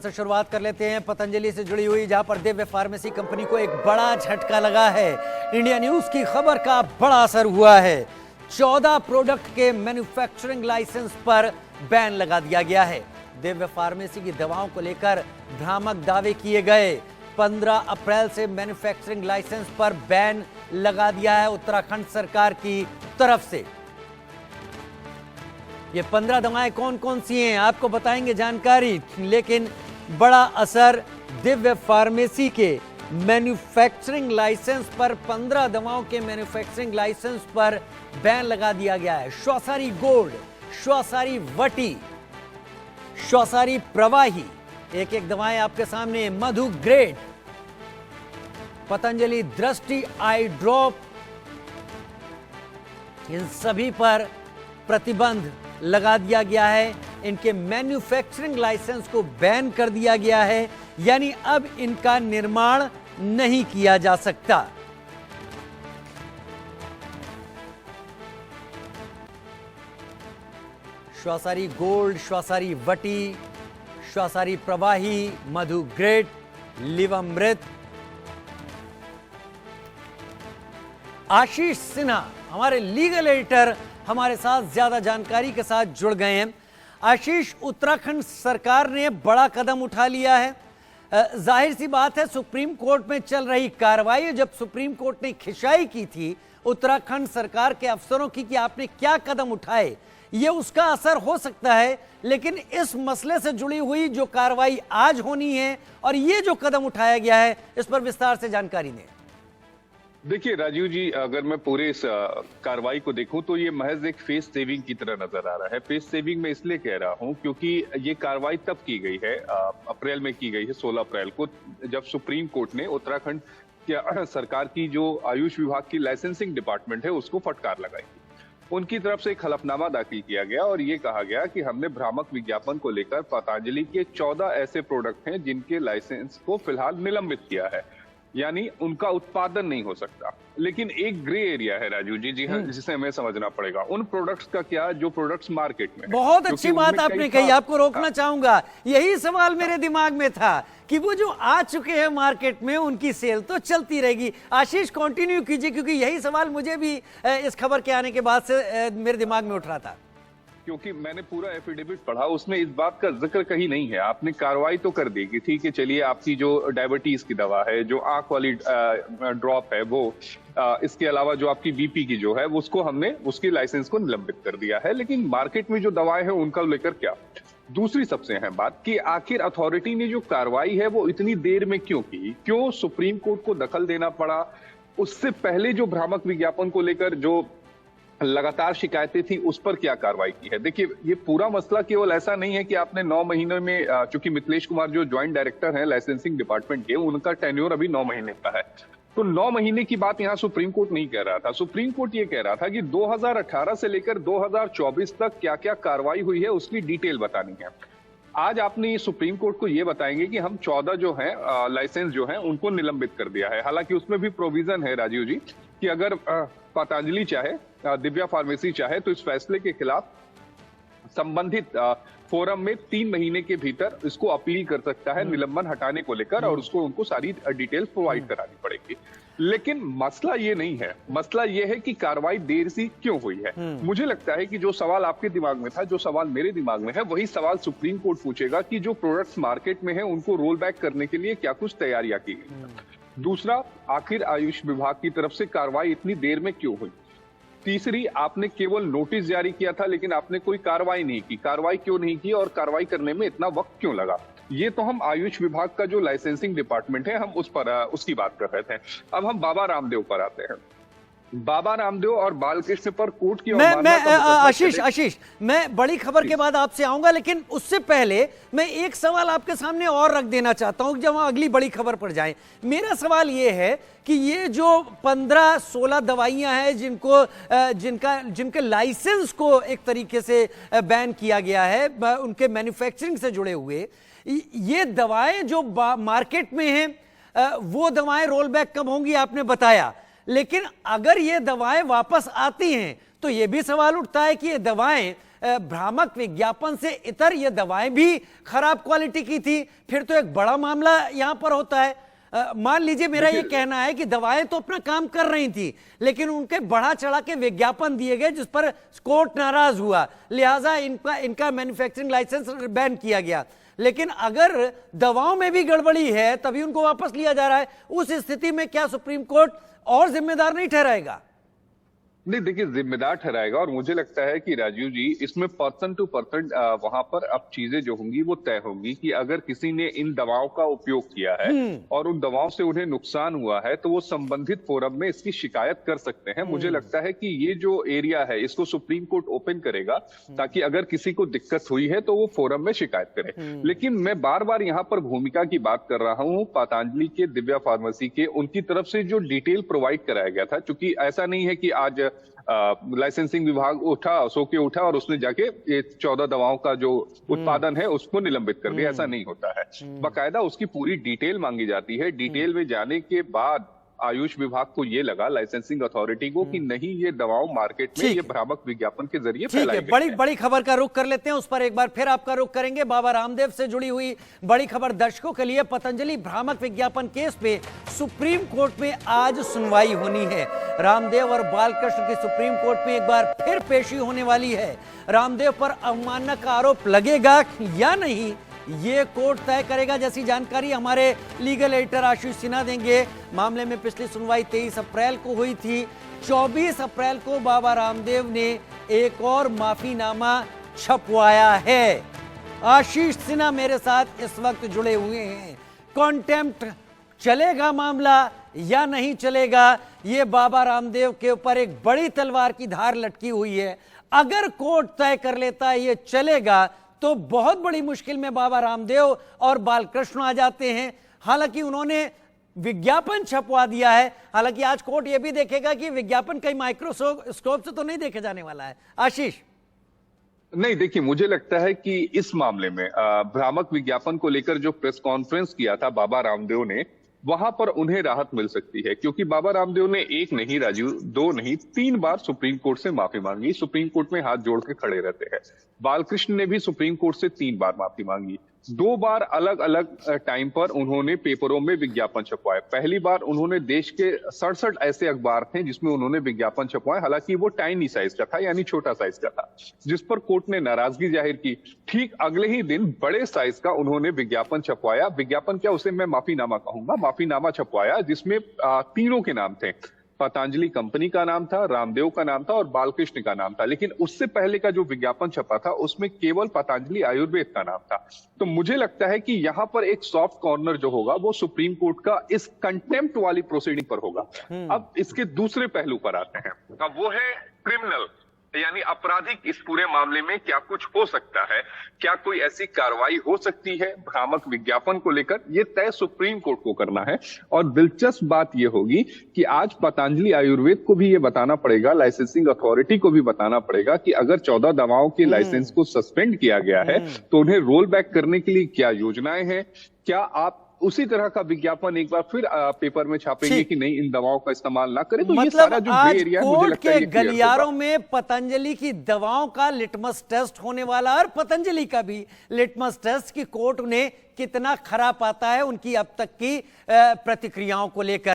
से शुरुआत कर लेते हैं पतंजलि से जुड़ी हुई, जहां पर दिव्य फार्मेसी कंपनी को एक बड़ा झटका लगा है। इंडिया न्यूज की खबर का बड़ा असर हुआ है। 14 प्रोडक्ट के मैन्युफैक्चरिंग लाइसेंस पर बैन लगा दिया गया है। दिव्य फार्मेसी की दवाओं को लेकर भ्रामक दावे किए गए। 15 अप्रैल से मैन्युफैक्चरिंग लाइसेंस पर बैन लगा दिया है उत्तराखंड सरकार की तरफ से। ये 15 दवाएं कौन कौन सी हैं आपको बताएंगे जानकारी, लेकिन बड़ा असर दिव्य फार्मेसी के मैन्युफैक्चरिंग लाइसेंस पर, 15 दवाओं के मैन्युफैक्चरिंग लाइसेंस पर बैन लगा दिया गया है। श्वासारी गोल्ड, श्वासारी वटी, श्वासारी प्रवाही, एक एक दवाएं आपके सामने, मधु ग्रेड, पतंजलि दृष्टि आई ड्रॉप, इन सभी पर प्रतिबंध लगा दिया गया है। इनके मैन्युफैक्चरिंग लाइसेंस को बैन कर दिया गया है, यानी अब इनका निर्माण नहीं किया जा सकता। श्वासारी गोल्ड, श्वासारी वटी, श्वासारी प्रवाही, मधु ग्रेड, लिवामृत। आशीष सिन्हा हमारे लीगल एडिटर हमारे साथ ज्यादा जानकारी के साथ जुड़ गए हैं। आशीष, उत्तराखंड सरकार ने बड़ा कदम उठा लिया है। जाहिर सी बात है सुप्रीम कोर्ट में चल रही कार्रवाई, जब सुप्रीम कोर्ट ने खिंचाई की थी उत्तराखंड सरकार के अफसरों की कि आपने क्या कदम उठाए, ये उसका असर हो सकता है। लेकिन इस मसले से जुड़ी हुई जो कार्रवाई आज होनी है और ये जो कदम उठाया गया है, इस पर विस्तार से जानकारी दें। देखिए राजीव जी, अगर मैं पूरे इस कार्रवाई को देखूं तो ये महज एक फेस सेविंग की तरह नजर आ रहा है। फेस सेविंग में इसलिए कह रहा हूं क्योंकि ये कार्रवाई तब की गई है, अप्रैल में की गई है, 16 अप्रैल को, जब सुप्रीम कोर्ट ने उत्तराखंड सरकार की जो आयुष विभाग की लाइसेंसिंग डिपार्टमेंट है उसको फटकार लगाई। उनकी तरफ से एक हलफनामा दाखिल किया गया और ये कहा गया कि हमने भ्रामक विज्ञापन को लेकर पतंजलि के 14 ऐसे प्रोडक्ट हैं जिनके लाइसेंस को फिलहाल निलंबित किया है, यानी उनका उत्पादन नहीं हो सकता। लेकिन एक ग्रे एरिया है राजू जी, जी हाँ, जिसे हमें समझना पड़ेगा। उन प्रोडक्ट्स का क्या जो प्रोडक्ट्स मार्केट में, बहुत अच्छी बात आपने कही, आपको रोकना चाहूंगा। यही सवाल मेरे दिमाग में था कि वो जो आ चुके हैं मार्केट में उनकी सेल तो चलती रहेगी। आशीष कंटिन्यू कीजिए, क्योंकि यही सवाल मुझे भी इस खबर के आने के बाद से मेरे दिमाग में उठ रहा था। क्योंकि मैंने पूरा एफिडेविट पढ़ा, उसमें इस बात का जिक्र कहीं नहीं है। आपने कार्रवाई तो कर दी कि ठीक है, चलिए आपकी जो डायबिटीज की दवा है, जो आंख वाली ड्रॉप है वो, इसके अलावा जो आपकी बीपी की जो है उसको हमने उसकी लाइसेंस को निलंबित कर दिया है। लेकिन मार्केट में जो दवाएं हैं उनका लेकर क्या? दूसरी सबसे अहम बात कि आखिर अथॉरिटी ने जो कार्रवाई है वो इतनी देर में क्यों की, क्यों सुप्रीम कोर्ट को दखल देना पड़ा? उससे पहले जो भ्रामक विज्ञापन को लेकर जो लगातार शिकायतें थी उस पर क्या कार्रवाई की है? देखिए, ये पूरा मसला केवल ऐसा नहीं है कि आपने 9 महीने में, चूंकि मिथिलेश कुमार जो ज्वाइंट डायरेक्टर हैं लाइसेंसिंग डिपार्टमेंट के, उनका टेन्योर अभी 9 महीने का है, तो 9 महीने की बात यहाँ सुप्रीम कोर्ट नहीं कह रहा था। सुप्रीम कोर्ट ये कह रहा था कि 2018 से लेकर 2024 तक क्या क्या कार्रवाई हुई है उसकी डिटेल बतानी है। आज आपने सुप्रीम कोर्ट को ये बताएंगे कि हम 14 जो है लाइसेंस जो है उनको निलंबित कर दिया है। हालांकि उसमें भी प्रोविजन है राजीव जी कि अगर पतंजलि चाहे, दिव्या फार्मेसी चाहे, तो इस फैसले के खिलाफ संबंधित फोरम में 3 महीने के भीतर इसको अपील कर सकता है निलंबन हटाने को लेकर, और उसको उनको सारी डिटेल्स प्रोवाइड करानी पड़ेगी। लेकिन मसला ये नहीं है, मसला ये है कि कार्रवाई देर सी क्यों हुई है। मुझे लगता है कि जो सवाल आपके दिमाग में था, जो सवाल मेरे दिमाग में है, वही सवाल सुप्रीम कोर्ट पूछेगा कि जो प्रोडक्ट्स मार्केट में है उनको रोल बैक करने के लिए क्या कुछ तैयारियां की गई। दूसरा, आखिर आयुष विभाग की तरफ से कार्रवाई इतनी देर में क्यों हुई? तीसरी, आपने केवल नोटिस जारी किया था लेकिन आपने कोई कार्रवाई नहीं की। कार्रवाई क्यों नहीं की और कार्रवाई करने में इतना वक्त क्यों लगा? ये तो हम आयुष विभाग का जो लाइसेंसिंग डिपार्टमेंट है, हम उस पर उसकी बात कर रहे थे। अब हम बाबा रामदेव पर आते हैं। बाबा रामदेव और बालकृष्ण पर कोर्ट की आशीष, मैं बड़ी खबर के बाद आपसे आऊंगा, लेकिन उससे पहले मैं एक सवाल आपके सामने और रख देना चाहता हूं जब हम अगली बड़ी खबर पर जाएं। मेरा सवाल यह है कि ये जो 15-16 दवाइयां हैं जिनके लाइसेंस को एक तरीके से बैन किया गया है, उनके मैन्युफैक्चरिंग से जुड़े हुए, ये दवाएं जो मार्केट में हैं वो दवाएं रोल बैक कब होंगी आपने बताया, लेकिन अगर ये दवाएं वापस आती हैं तो ये भी सवाल उठता है कि ये दवाएं भ्रामक विज्ञापन से इतर ये दवाएं भी खराब क्वालिटी की थी, फिर तो एक बड़ा मामला यहां पर होता है। मान लीजिए मेरा ये कहना है कि दवाएं तो अपना काम कर रही थी, लेकिन उनके बढ़ा चढ़ा के विज्ञापन दिए गए जिस पर कोर्ट नाराज हुआ, लिहाजा इनका मैन्युफैक्चरिंग लाइसेंस बैन किया गया। लेकिन अगर दवाओं में भी गड़बड़ी है तभी उनको वापस लिया जा रहा है, उस स्थिति में क्या सुप्रीम कोर्ट और जिम्मेदार नहीं ठहराएगा? नहीं, देखिए जिम्मेदार ठहराएगा। और मुझे लगता है कि राजीव जी, इसमें पर्सन टू पर्सन वहां पर अब चीजें जो होंगी वो तय होंगी कि अगर किसी ने इन दवाओं का उपयोग किया है और उन दवाओं से उन्हें नुकसान हुआ है तो वो संबंधित फोरम में इसकी शिकायत कर सकते हैं। मुझे लगता है कि ये जो एरिया है इसको सुप्रीम कोर्ट ओपन करेगा ताकि अगर किसी को दिक्कत हुई है तो वो फोरम में शिकायत करे। लेकिन मैं बार बार यहाँ पर भूमिका की बात कर रहा हूँ पतंजलि के, दिव्या फार्मेसी के, उनकी तरफ से जो डिटेल प्रोवाइड कराया गया था। क्योंकि ऐसा नहीं है कि आज लाइसेंसिंग विभाग सो के उठा और उसने जाके ये 14 दवाओं का जो उत्पादन है उसको निलंबित कर दिया। ऐसा नहीं होता है, बाकायदा उसकी पूरी डिटेल मांगी जाती है। डिटेल में जाने के बाद आयुष विभाग को ये लगा, लाइसेंसिंग अथॉरिटी को, कि नहीं ये दवाओं मार्केट में ये भ्रामक विज्ञापन के जरिए फैलाई गई है। बड़ी खबर का रुख कर लेते हैं, उस पर एक बार फिर आपका रुख करेंगे। बाबा रामदेव से जुड़ी हुई बड़ी खबर दर्शकों के लिए। पतंजलि भ्रामक विज्ञापन केस पे सुप्रीम कोर्ट में आज सुनवाई होनी है। रामदेव और बालकृष्ण की सुप्रीम कोर्ट में एक बार फिर पेशी होने वाली है। रामदेव पर अवमानना का आरोप लगेगा या नहीं, ये कोर्ट तय करेगा। जैसी जानकारी हमारे लीगल एडिटर आशीष सिन्हा देंगे। मामले में पिछली सुनवाई 23 अप्रैल को हुई थी। 24 अप्रैल को बाबा रामदेव ने एक और माफीनामा छपवाया है। आशीष सिन्हा मेरे साथ इस वक्त जुड़े हुए हैं। कॉन्टेम्प्ट चलेगा मामला या नहीं चलेगा, ये बाबा रामदेव के ऊपर एक बड़ी तलवार की धार लटकी हुई है। अगर कोर्ट तय कर लेता है ये चलेगा तो बहुत बड़ी मुश्किल में बाबा रामदेव और बालकृष्ण आ जाते हैं। हालांकि उन्होंने विज्ञापन छपवा दिया है। हालांकि आज कोर्ट यह भी देखेगा कि विज्ञापन कहीं माइक्रोस्कोप से तो नहीं देखे जाने वाला है। आशीष, नहीं, देखिए मुझे लगता है कि इस मामले में भ्रामक विज्ञापन को लेकर जो प्रेस कॉन्फ्रेंस किया था बाबा रामदेव ने, वहां पर उन्हें राहत मिल सकती है। क्योंकि बाबा रामदेव ने एक नहीं राजीव, दो नहीं, 3 बार सुप्रीम कोर्ट से माफी मांगी। सुप्रीम कोर्ट में हाथ जोड़ के खड़े रहते हैं। बालकृष्ण ने भी सुप्रीम कोर्ट से 3 बार माफी मांगी। 2 बार अलग अलग टाइम पर उन्होंने पेपरों में विज्ञापन छपवाए। पहली बार उन्होंने देश के 67 ऐसे अखबार थे जिसमें उन्होंने विज्ञापन छपवाए, हालांकि वो टाइनी साइज का था, यानी छोटा साइज का था, जिस पर कोर्ट ने नाराजगी जाहिर की। ठीक अगले ही दिन बड़े साइज का उन्होंने विज्ञापन छपवाया। विज्ञापन क्या, उसे मैं माफीनामा कहूंगा, माफीनामा छपवाया, जिसमें तीनों के नाम थे। पतंजलि कंपनी का नाम था, रामदेव का नाम था और बालकृष्ण का नाम था। लेकिन उससे पहले का जो विज्ञापन छपा था उसमें केवल पतंजलि आयुर्वेद का नाम था। तो मुझे लगता है कि यहाँ पर एक सॉफ्ट कॉर्नर जो होगा वो सुप्रीम कोर्ट का इस कंटेम्प्ट वाली प्रोसीडिंग पर होगा। अब इसके दूसरे पहलू पर आते हैं। अब वो है क्रिमिनल, यानी आपराधिक। इस पूरे मामले में क्या कुछ हो सकता है, क्या कोई ऐसी कार्रवाई हो सकती है भ्रामक विज्ञापन को लेकर, ये तय सुप्रीम कोर्ट को करना है। और दिलचस्प बात ये होगी कि आज पतंजलि आयुर्वेद को भी ये बताना पड़ेगा, लाइसेंसिंग अथॉरिटी को भी बताना पड़ेगा कि अगर 14 दवाओं के लाइसेंस को सस्पेंड किया गया है तो उन्हें रोल बैक करने के लिए क्या योजनाएं हैं। क्या आप उसी तरह का विज्ञापन एक बार फिर पेपर में छापेंगे कि नहीं, इन दवाओं का इस्तेमाल ना करें। तो मतलब ये सारा जो ग्रे एरिया है, मुझे लगता है ये गलियारों में पतंजलि की दवाओं का लिटमस टेस्ट होने वाला, और पतंजलि का भी लिटमस टेस्ट कि कोर्ट उन्हें कितना खरा पाता है उनकी अब तक की प्रतिक्रियाओं को लेकर।